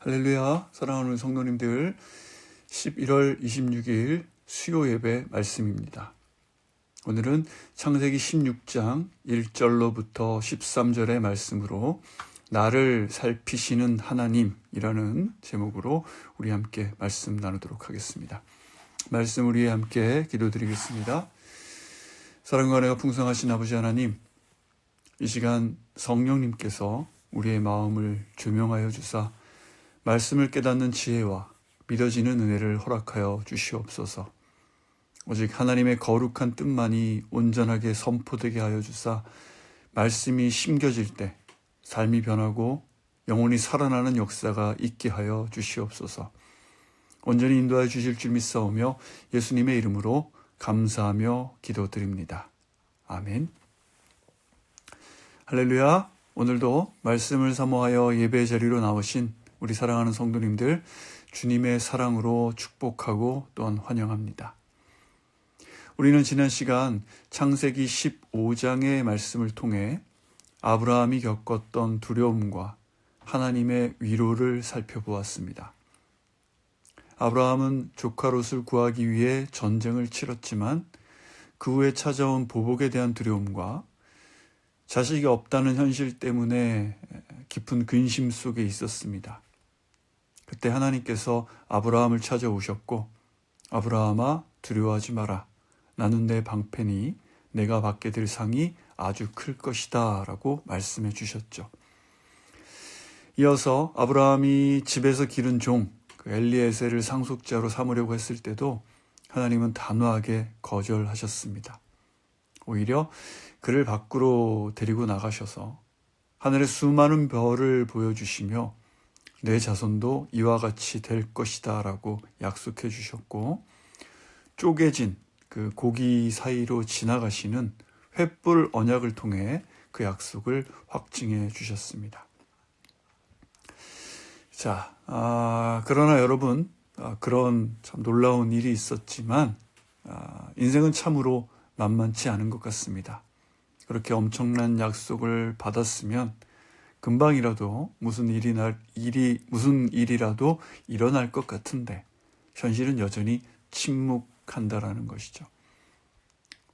할렐루야, 사랑하는 성도님들, 11월 26일 수요 예배 말씀입니다. 오늘은 창세기 16장 1절로부터 13절의 말씀으로 나를 살피시는 하나님이라는 제목으로 우리 함께 말씀 나누도록 하겠습니다. 말씀 우리 함께 기도드리겠습니다. 사랑과 은혜가 풍성하신 아버지 하나님, 이 시간 성령님께서 우리의 마음을 조명하여 주사 말씀을 깨닫는 지혜와 믿어지는 은혜를 허락하여 주시옵소서. 오직 하나님의 거룩한 뜻만이 온전하게 선포되게 하여 주사 말씀이 심겨질 때 삶이 변하고 영혼이 살아나는 역사가 있게 하여 주시옵소서. 온전히 인도하여 주실 줄 믿사오며 예수님의 이름으로 감사하며 기도드립니다. 아멘. 할렐루야. 오늘도 말씀을 사모하여 예배 자리로 나오신 우리 사랑하는 성도님들, 주님의 사랑으로 축복하고 또한 환영합니다. 우리는 지난 시간 창세기 15장의 말씀을 통해 아브라함이 겪었던 두려움과 하나님의 위로를 살펴보았습니다. 아브라함은 조카 롯을 구하기 위해 전쟁을 치렀지만 그 후에 찾아온 보복에 대한 두려움과 자식이 없다는 현실 때문에 깊은 근심 속에 있었습니다. 그때 하나님께서 아브라함을 찾아오셨고, 아브라함아 두려워하지 마라. 나는 내 방패니 내가 받게 될 상이 아주 클 것이다 라고 말씀해 주셨죠. 이어서 아브라함이 집에서 기른 종 엘리에셀을 상속자로 삼으려고 했을 때도 하나님은 단호하게 거절하셨습니다. 오히려 그를 밖으로 데리고 나가셔서 하늘의 수많은 별을 보여주시며 내 자손도 이와 같이 될 것이다 라고 약속해 주셨고, 쪼개진 그 고기 사이로 지나가시는 횃불 언약을 통해 그 약속을 확증해 주셨습니다. 자, 그러나 여러분, 그런 참 놀라운 일이 있었지만 인생은 참으로 만만치 않은 것 같습니다. 그렇게 엄청난 약속을 받았으면 금방이라도 무슨 일이라도 일어날 것 같은데 현실은 여전히 침묵한다라는 것이죠.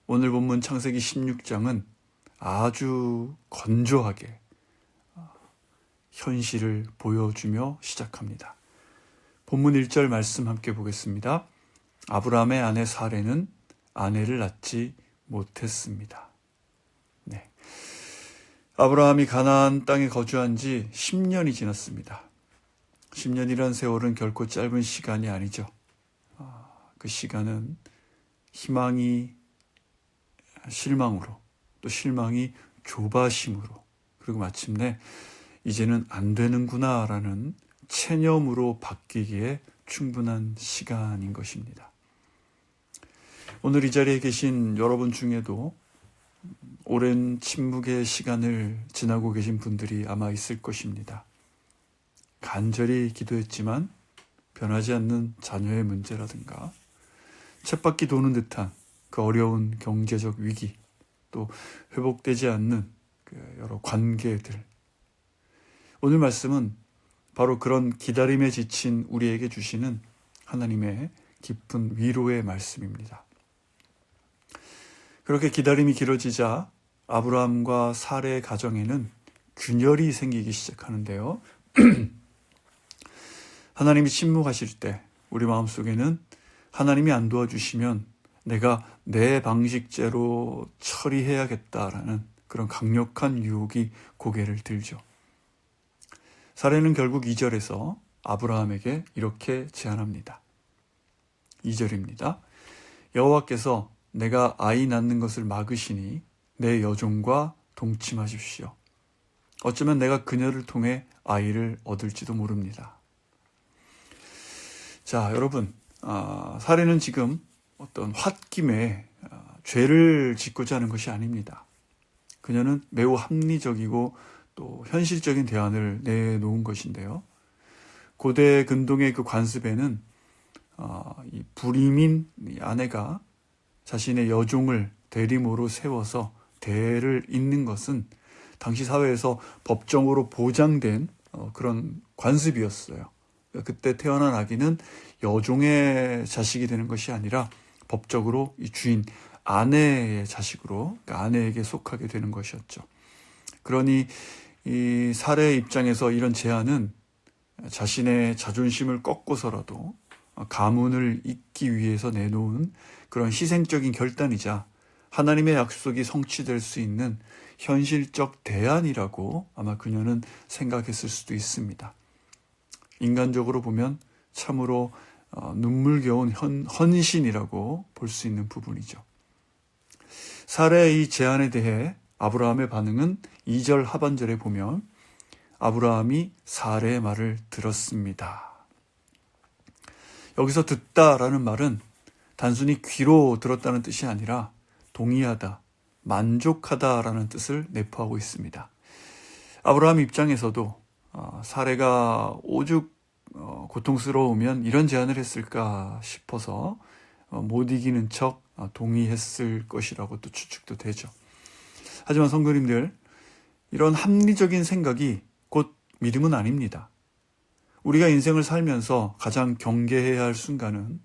오늘 본문 창세기 16장은 아주 건조하게 현실을 보여주며 시작합니다. 본문 1절 말씀 함께 보겠습니다. 아브라함의 아내 사레는 아내를 낳지 못했습니다. 네. 아브라함이 가나안 땅에 거주한 지 10년이 지났습니다. 10년이란 세월은 결코 짧은 시간이 아니죠. 그 시간은 희망이 실망으로, 또 실망이 조바심으로, 그리고 마침내 이제는 안 되는구나라는 체념으로 바뀌기에 충분한 시간인 것입니다. 오늘 이 자리에 계신 여러분 중에도 오랜 침묵의 시간을 지나고 계신 분들이 아마 있을 것입니다. 간절히 기도했지만 변하지 않는 자녀의 문제라든가 쳇바퀴 도는 듯한 그 어려운 경제적 위기, 또 회복되지 않는 그 여러 관계들. 오늘 말씀은 바로 그런 기다림에 지친 우리에게 주시는 하나님의 깊은 위로의 말씀입니다. 그렇게 기다림이 길어지자 아브라함과 사레의 가정에는 균열이 생기기 시작하는데요. 하나님이 침묵하실 때 우리 마음속에는 하나님이 안 도와주시면 내가 내 방식대로 처리해야겠다라는 그런 강력한 유혹이 고개를 들죠. 사레는 결국 2절에서 아브라함에게 이렇게 제안합니다. 2절입니다. 여호와께서 내가 아이 낳는 것을 막으시니 내 여종과 동침하십시오. 어쩌면 내가 그녀를 통해 아이를 얻을지도 모릅니다. 자, 여러분, 사레는 지금 어떤 홧김에 죄를 짓고자 하는 것이 아닙니다. 그녀는 매우 합리적이고 또 현실적인 대안을 내놓은 것인데요. 고대 근동의 그 관습에는 이 불임인 이 아내가 자신의 여종을 대리모로 세워서 대를 잇는 것은 당시 사회에서 법정으로 보장된 그런 관습이었어요. 그때 태어난 아기는 여종의 자식이 되는 것이 아니라 법적으로 이 주인 아내의 자식으로, 그러니까 아내에게 속하게 되는 것이었죠. 그러니 이 사례의 입장에서 이런 제안은 자신의 자존심을 꺾고서라도 가문을 잇기 위해서 내놓은 그런 희생적인 결단이자 하나님의 약속이 성취될 수 있는 현실적 대안이라고 아마 그녀는 생각했을 수도 있습니다. 인간적으로 보면 참으로 눈물겨운 헌신이라고 볼 수 있는 부분이죠. 사례의 이 제안에 대해 아브라함의 반응은 2절 하반절에 보면 아브라함이 사례의 말을 들었습니다. 여기서 듣다라는 말은 단순히 귀로 들었다는 뜻이 아니라 동의하다, 만족하다라는 뜻을 내포하고 있습니다. 아브라함 입장에서도 사례가 오죽 고통스러우면 이런 제안을 했을까 싶어서 못 이기는 척 동의했을 것이라고 또 추측도 되죠. 하지만 성도님들, 이런 합리적인 생각이 곧 믿음은 아닙니다. 우리가 인생을 살면서 가장 경계해야 할 순간은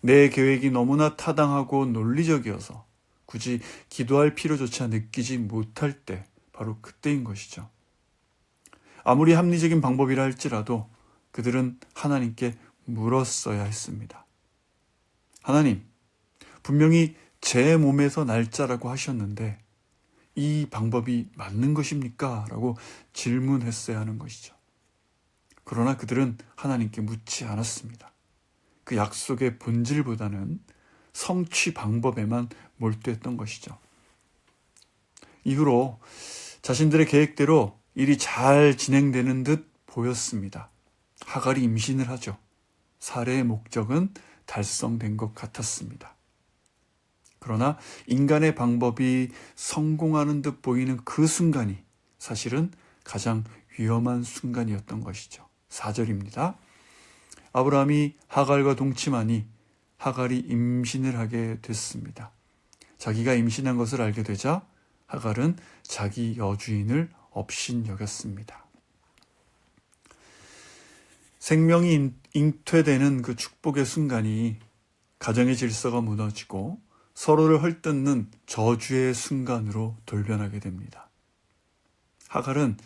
내 계획이 너무나 타당하고 논리적이어서 굳이 기도할 필요조차 느끼지 못할 때, 바로 그때인 것이죠. 아무리 합리적인 방법이라 할지라도 그들은 하나님께 물었어야 했습니다. 하나님, 분명히 제 몸에서 날짜라고 하셨는데 이 방법이 맞는 것입니까? 라고 질문했어야 하는 것이죠. 그러나 그들은 하나님께 묻지 않았습니다. 그 약속의 본질보다는 성취 방법에만 몰두했던 것이죠. 이후로 자신들의 계획대로 일이 잘 진행되는 듯 보였습니다. 하갈이 임신을 하죠. 사례의 목적은 달성된 것 같았습니다. 그러나 인간의 방법이 성공하는 듯 보이는 그 순간이 사실은 가장 위험한 순간이었던 것이죠. 4절입니다. 아브라함이 하갈과 동침하니 하갈이 임신을 하게 됐습니다. 자기가 임신한 것을 알게 되자 하갈은 자기 여주인을 업신여겼습니다. 생명이 잉태되는 그 축복의 순간이 가정의 질서가 무너지고 서로를 헐뜯는 저주의 순간으로 돌변하게 됩니다. 하갈은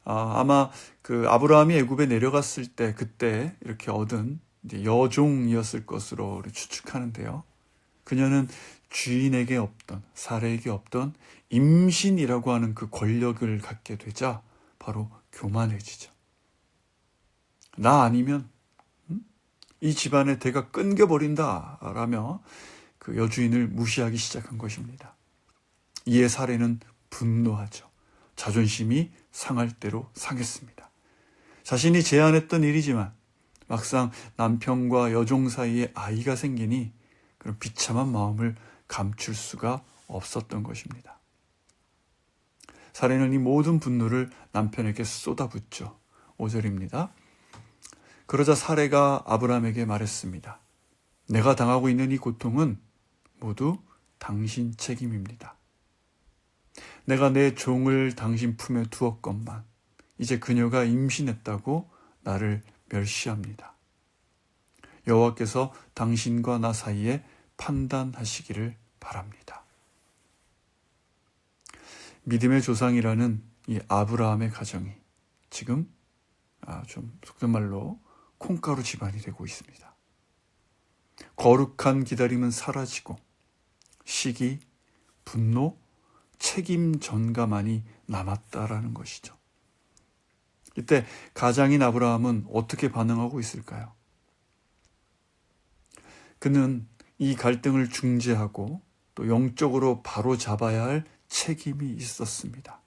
아마 그 아브라함이 애굽에 내려갔을 때 그때 이렇게 얻은 이제 여종이었을 것으로 추측하는데요. 그녀는 주인에게 없던, 사례에게 없던 임신이라고 하는 그 권력을 갖게 되자 바로 교만해지죠. 나 아니면 이 집안의 대가 끊겨버린다 라며 그 여주인을 무시하기 시작한 것입니다. 이에 사례는 분노하죠. 자존심이 상할 대로 상했습니다. 자신이 제안했던 일이지만 막상 남편과 여종 사이에 아이가 생기니 그런 비참한 마음을 감출 수가 없었던 것입니다. 사례는 이 모든 분노를 남편에게 쏟아붓죠. 5절입니다. 그러자 사례가 아브라함에게 말했습니다. 내가 당하고 있는 이 고통은 모두 당신 책임입니다. 내가 내 종을 당신 품에 두었건만 이제 그녀가 임신했다고 나를 멸시합니다. 여호와께서 당신과 나 사이에 판단하시기를 바랍니다. 믿음의 조상이라는 이 아브라함의 가정이 지금 좀 속된 말로 콩가루 집안이 되고 있습니다. 거룩한 기다림은 사라지고 시기, 분노, 책임 전가만이 남았다라는 것이죠. 이때 가장인 아브라함은 어떻게 반응하고 있을까요? 그는 이 갈등을 중재하고 또 영적으로 바로 잡아야 할 책임이 있었습니다.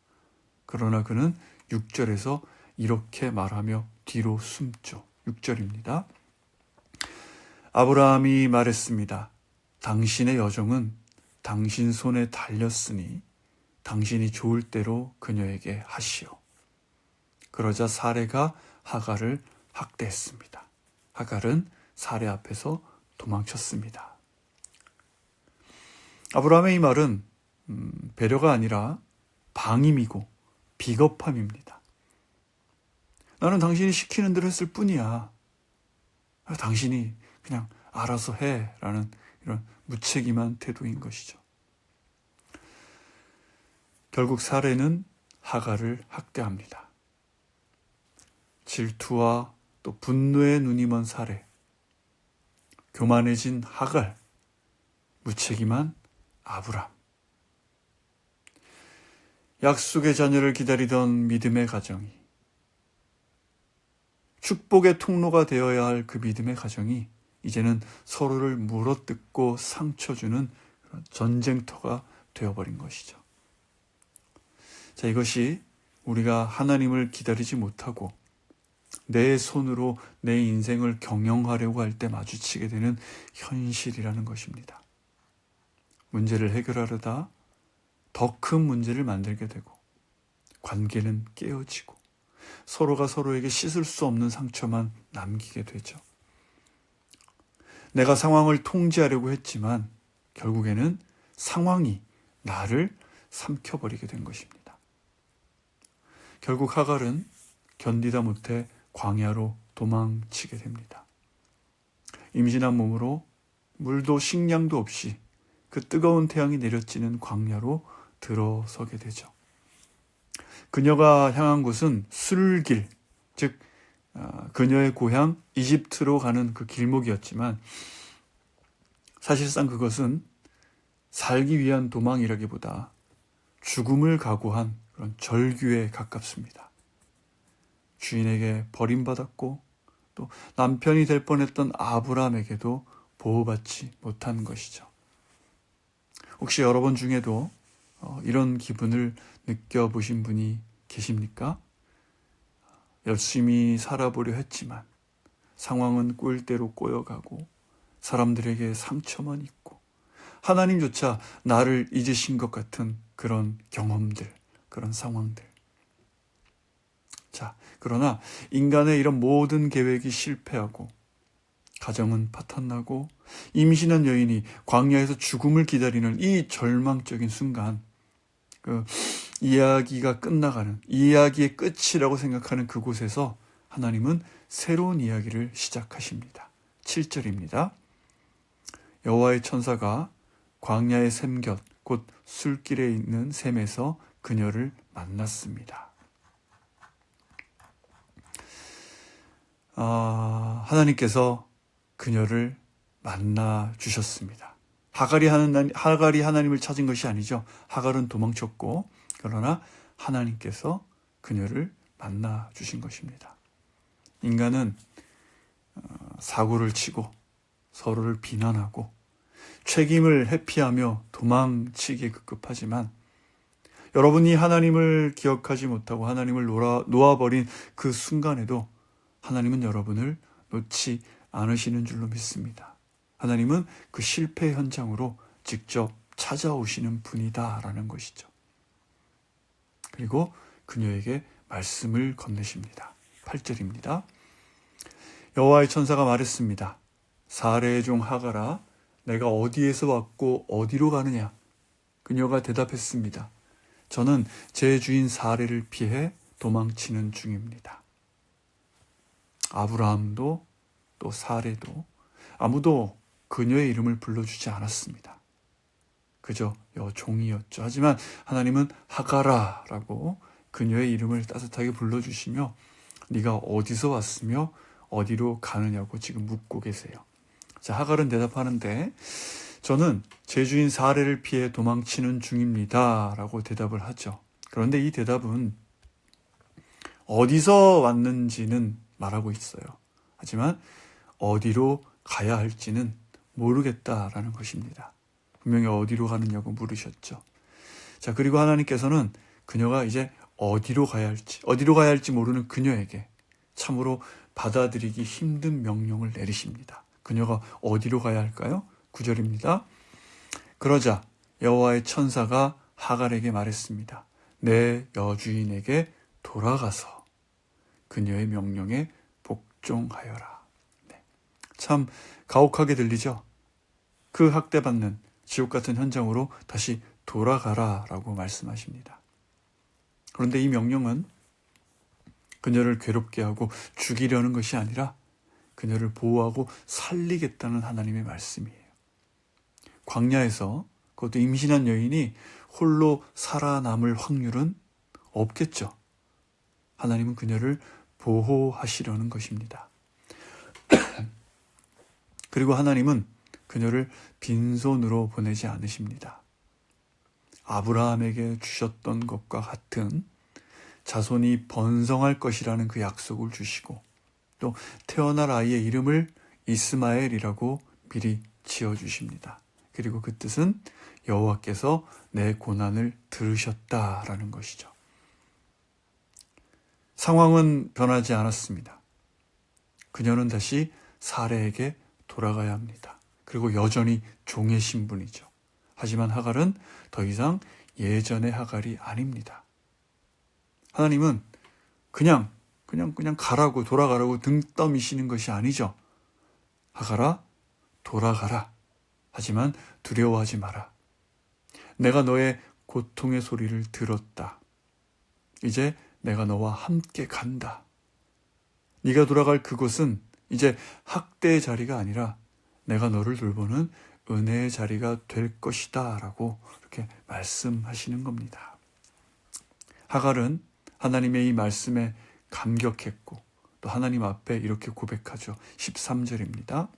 그러나 그는 6절에서 이렇게 말하며 뒤로 숨죠. 6절입니다. 아브라함이 말했습니다. 당신의 여종은 당신 손에 달렸으니 당신이 좋을 대로 그녀에게 하시오. 그러자 사례가 하갈을 학대했습니다. 하갈은 사례 앞에서 도망쳤습니다. 아브라함의 이 말은 배려가 아니라 방임이고 비겁함입니다. 나는 당신이 시키는 대로 했을 뿐이야. 당신이 그냥 알아서 해라는 이런 무책임한 태도인 것이죠. 결국 사레는 하갈을 학대합니다. 질투와 또 분노의 눈이 먼 사레, 교만해진 하갈, 무책임한 아브람. 약속의 자녀를 기다리던 믿음의 가정이, 축복의 통로가 되어야 할 그 믿음의 가정이 이제는 서로를 물어뜯고 상처 주는 그런 전쟁터가 되어버린 것이죠. 자, 이것이 우리가 하나님을 기다리지 못하고 내 손으로 내 인생을 경영하려고 할 때 마주치게 되는 현실이라는 것입니다. 문제를 해결하려다 더 큰 문제를 만들게 되고 관계는 깨어지고 서로가 서로에게 씻을 수 없는 상처만 남기게 되죠. 내가 상황을 통제하려고 했지만 결국에는 상황이 나를 삼켜버리게 된 것입니다. 결국 하갈은 견디다 못해 광야로 도망치게 됩니다. 임신한 몸으로 물도 식량도 없이 그 뜨거운 태양이 내려지는 광야로 들어서게 되죠. 그녀가 향한 곳은 술길, 즉 그녀의 고향 이집트로 가는 그 길목이었지만 사실상 그것은 살기 위한 도망이라기보다 죽음을 각오한 그런 절규에 가깝습니다. 주인에게 버림받았고 또 남편이 될 뻔했던 아브라함에게도 보호받지 못한 것이죠. 혹시 여러분 중에도 이런 기분을 느껴보신 분이 계십니까? 열심히 살아보려 했지만 상황은 꼴대로 꼬여가고 사람들에게 상처만 있고 하나님조차 나를 잊으신 것 같은 그런 경험들, 그런 상황들. 자, 그러나 인간의 이런 모든 계획이 실패하고 가정은 파탄나고 임신한 여인이 광야에서 죽음을 기다리는 이 절망적인 순간, 그 이야기가 끝나가는, 이야기의 끝이라고 생각하는 그곳에서 하나님은 새로운 이야기를 시작하십니다. 7절입니다. 여호와의 천사가 광야의 샘 곁, 곧 술길에 있는 샘에서 그녀를 만났습니다. 하나님께서 그녀를 만나 주셨습니다. 하갈이 하나님을 찾은 것이 아니죠. 하갈은 도망쳤고, 그러나 하나님께서 그녀를 만나 주신 것입니다. 인간은 사고를 치고 서로를 비난하고 책임을 회피하며 도망치기 급급하지만 여러분이 하나님을 기억하지 못하고 하나님을 놓아버린 그 순간에도 하나님은 여러분을 놓지 않으시는 줄로 믿습니다. 하나님은 그 실패 현장으로 직접 찾아오시는 분이다라는 것이죠. 그리고 그녀에게 말씀을 건네십니다. 8절입니다. 여호와의 천사가 말했습니다. 사레의 종 하갈아, 내가 어디에서 왔고 어디로 가느냐? 그녀가 대답했습니다. 저는 제 주인 사레를 피해 도망치는 중입니다. 아브라함도 또 사레도 아무도 그녀의 이름을 불러주지 않았습니다. 그저 여종이었죠. 하지만 하나님은 하갈아라고 그녀의 이름을 따뜻하게 불러주시며 네가 어디서 왔으며 어디로 가느냐고 지금 묻고 계세요. 자, 하갈은 대답하는데 저는 제 주인 사레를 피해 도망치는 중입니다 라고 대답을 하죠. 그런데 이 대답은 어디서 왔는지는 말하고 있어요. 하지만 어디로 가야 할지는 모르겠다라는 것입니다. 분명히 어디로 가느냐고 물으셨죠. 자, 그리고 하나님께서는 그녀가 이제 어디로 가야 할지 모르는 그녀에게 참으로 받아들이기 힘든 명령을 내리십니다. 그녀가 어디로 가야 할까요? 9절입니다. 그러자 여호와의 천사가 하갈에게 말했습니다. 내 여주인에게 돌아가서 그녀의 명령에 복종하여라. 네. 참 가혹하게 들리죠? 그 학대받는 지옥 같은 현장으로 다시 돌아가라라고 말씀하십니다. 그런데 이 명령은 그녀를 괴롭게 하고 죽이려는 것이 아니라 그녀를 보호하고 살리겠다는 하나님의 말씀이에요. 광야에서 그것도 임신한 여인이 홀로 살아남을 확률은 없겠죠. 하나님은 그녀를 보호하시려는 것입니다. 그리고 하나님은 그녀를 빈손으로 보내지 않으십니다. 아브라함에게 주셨던 것과 같은 자손이 번성할 것이라는 그 약속을 주시고 또 태어날 아이의 이름을 이스마엘이라고 미리 지어주십니다. 그리고 그 뜻은 여호와께서 내 고난을 들으셨다라는 것이죠. 상황은 변하지 않았습니다. 그녀는 다시 사레에게 돌아가야 합니다. 그리고 여전히 종의 신분이죠. 하지만 하갈은 더 이상 예전의 하갈이 아닙니다. 하나님은 그냥 가라고 돌아가라고 등 떠미시는 것이 아니죠. 하갈아, 돌아가라. 하지만 두려워하지 마라. 내가 너의 고통의 소리를 들었다. 이제 내가 너와 함께 간다. 네가 돌아갈 그곳은 이제 학대의 자리가 아니라 내가 너를 돌보는 은혜의 자리가 될 것이다 라고 이렇게 말씀하시는 겁니다. 하갈은 하나님의 이 말씀에 감격했고 또 하나님 앞에 이렇게 고백하죠. 13절입니다.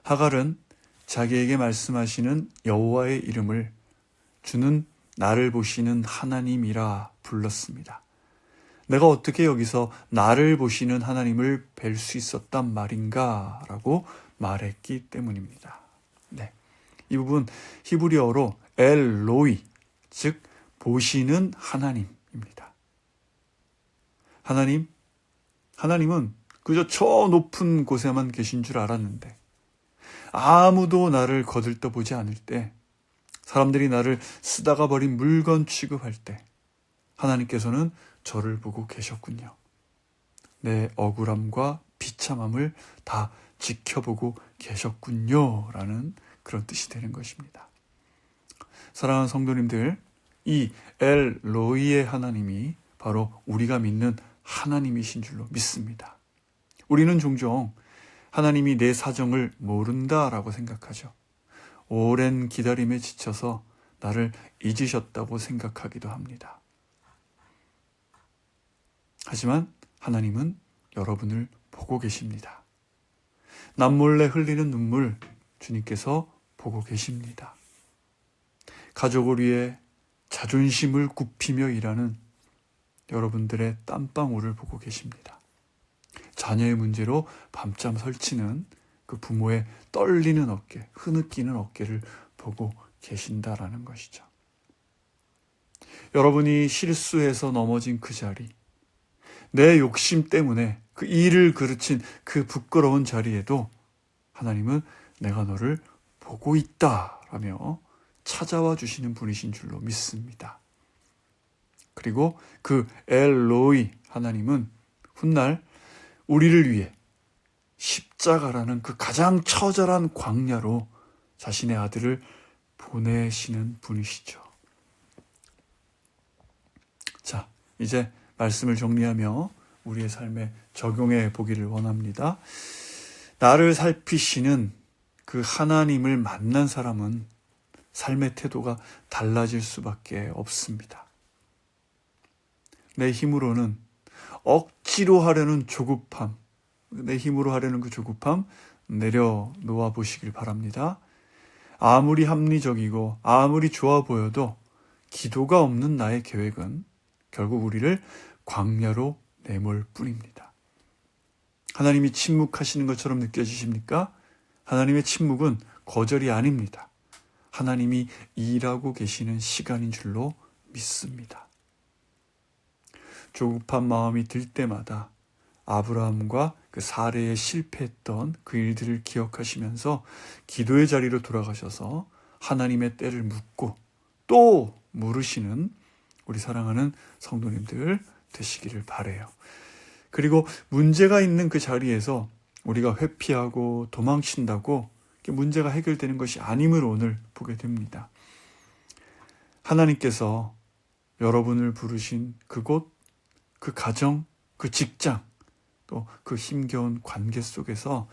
하갈은 자기에게 말씀하시는 여호와의 이름을 주는 나를 보시는 하나님이라 불렀습니다. 내가 어떻게 여기서 나를 보시는 하나님을 뵐 수 있었단 말인가 라고 말했기 때문입니다. 네, 이 부분 히브리어로 엘로이, 즉 보시는 하나님입니다. 하나님은 그저 저 높은 곳에만 계신 줄 알았는데 아무도 나를 거들떠보지 않을 때, 사람들이 나를 쓰다가 버린 물건 취급할 때 하나님께서는 저를 보고 계셨군요. 내 억울함과 비참함을 다 지켜보고 계셨군요 라는 그런 뜻이 되는 것입니다. 사랑하는 성도님들, 이 엘로이의 하나님이 바로 우리가 믿는 하나님이신 줄로 믿습니다. 우리는 종종 하나님이 내 사정을 모른다라고 생각하죠. 오랜 기다림에 지쳐서 나를 잊으셨다고 생각하기도 합니다. 하지만 하나님은 여러분을 보고 계십니다. 남몰래 흘리는 눈물 주님께서 보고 계십니다. 가족을 위해 자존심을 굽히며 일하는 여러분들의 땀방울을 보고 계십니다. 자녀의 문제로 밤잠 설치는 그 부모의 떨리는 어깨, 흐느끼는 어깨를 보고 계신다라는 것이죠. 여러분이 실수해서 넘어진 그 자리, 내 욕심 때문에 그 일을 그르친 그 부끄러운 자리에도 하나님은 내가 너를 보고 있다라며 찾아와 주시는 분이신 줄로 믿습니다. 그리고 그 엘로이 하나님은 훗날 우리를 위해 십자가라는 그 가장 처절한 광야로 자신의 아들을 보내시는 분이시죠. 자, 이제 말씀을 정리하며 우리의 삶에 적용해 보기를 원합니다. 나를 살피시는 그 하나님을 만난 사람은 삶의 태도가 달라질 수밖에 없습니다. 내 힘으로는 억지로 하려는 조급함, 내 힘으로 하려는 그 조급함 내려놓아 보시길 바랍니다. 아무리 합리적이고 아무리 좋아 보여도 기도가 없는 나의 계획은 결국 우리를 광야로 내몰 뿐입니다. 하나님이 침묵하시는 것처럼 느껴지십니까? 하나님의 침묵은 거절이 아닙니다. 하나님이 일하고 계시는 시간인 줄로 믿습니다. 조급한 마음이 들 때마다 아브라함과 그 사레에 실패했던 그 일들을 기억하시면서 기도의 자리로 돌아가셔서 하나님의 때를 묻고 또 물으시는 우리 사랑하는 성도님들 되시기를 바라요. 그리고 문제가 있는 그 자리에서 우리가 회피하고 도망친다고 문제가 해결되는 것이 아님을 오늘 보게 됩니다. 하나님께서 여러분을 부르신 그곳, 그 가정, 그 직장, 또 그 힘겨운 관계 속에서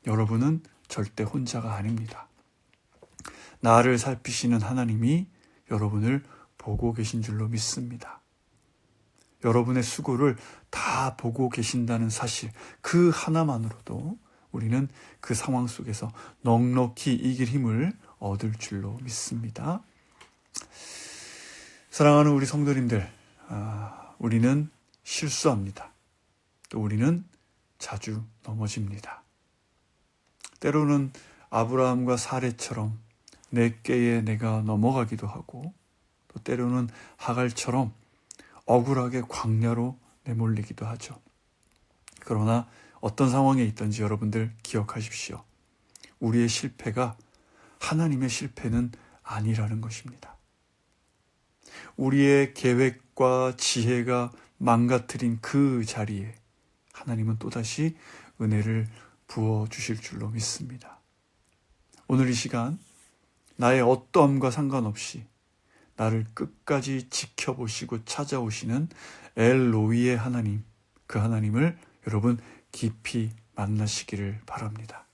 여러분은 절대 혼자가 아닙니다. 나를 살피시는 하나님이 여러분을 보고 계신 줄로 믿습니다. 여러분의 수고를 다 보고 계신다는 사실, 그 하나만으로도 우리는 그 상황 속에서 넉넉히 이길 힘을 얻을 줄로 믿습니다. 사랑하는 우리 성도님들, 우리는 실수합니다. 또 우리는 자주 넘어집니다. 때로는 아브라함과 사레처럼 내 꾀에 내가 넘어가기도 하고, 또 때로는 하갈처럼 억울하게 광야로 내몰리기도 하죠. 그러나 어떤 상황에 있든지 여러분들 기억하십시오. 우리의 실패가 하나님의 실패는 아니라는 것입니다. 우리의 계획과 지혜가 망가뜨린 그 자리에 하나님은 또다시 은혜를 부어주실 줄로 믿습니다. 오늘 이 시간 나의 어떠함과 상관없이 나를 끝까지 지켜보시고 찾아오시는 엘로이의 하나님, 그 하나님을 여러분 깊이 만나시기를 바랍니다.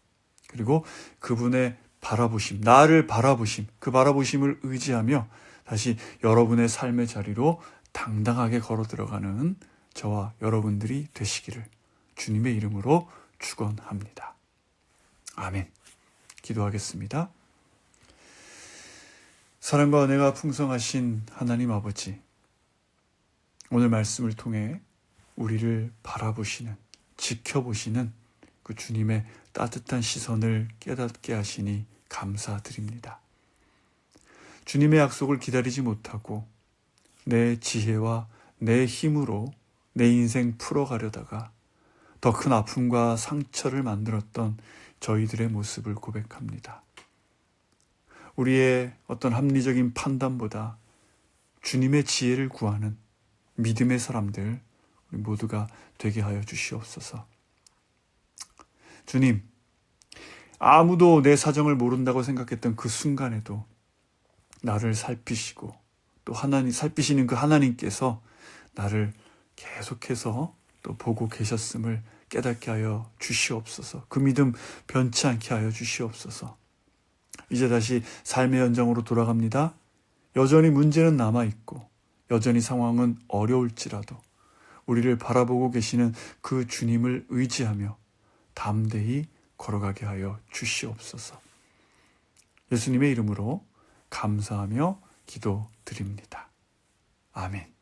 그리고 그분의 바라보심, 나를 바라보심, 그 바라보심을 의지하며 다시 여러분의 삶의 자리로 당당하게 걸어 들어가는 저와 여러분들이 되시기를 주님의 이름으로 축원합니다. 아멘. 기도하겠습니다. 사랑과 은혜가 풍성하신 하나님 아버지, 오늘 말씀을 통해 우리를 바라보시는, 지켜보시는 그 주님의 따뜻한 시선을 깨닫게 하시니 감사드립니다. 주님의 약속을 기다리지 못하고 내 지혜와 내 힘으로 내 인생 풀어가려다가 더 큰 아픔과 상처를 만들었던 저희들의 모습을 고백합니다. 우리의 어떤 합리적인 판단보다 주님의 지혜를 구하는 믿음의 사람들 우리 모두가 되게 하여 주시옵소서. 주님, 아무도 내 사정을 모른다고 생각했던 그 순간에도 나를 살피시고 또 살피시는 그 하나님께서 나를 계속해서 또 보고 계셨음을 깨닫게 하여 주시옵소서. 그 믿음 변치 않게 하여 주시옵소서. 이제 다시 삶의 현장으로 돌아갑니다. 여전히 문제는 남아있고 여전히 상황은 어려울지라도 우리를 바라보고 계시는 그 주님을 의지하며 담대히 걸어가게 하여 주시옵소서. 예수님의 이름으로 감사하며 기도드립니다. 아멘.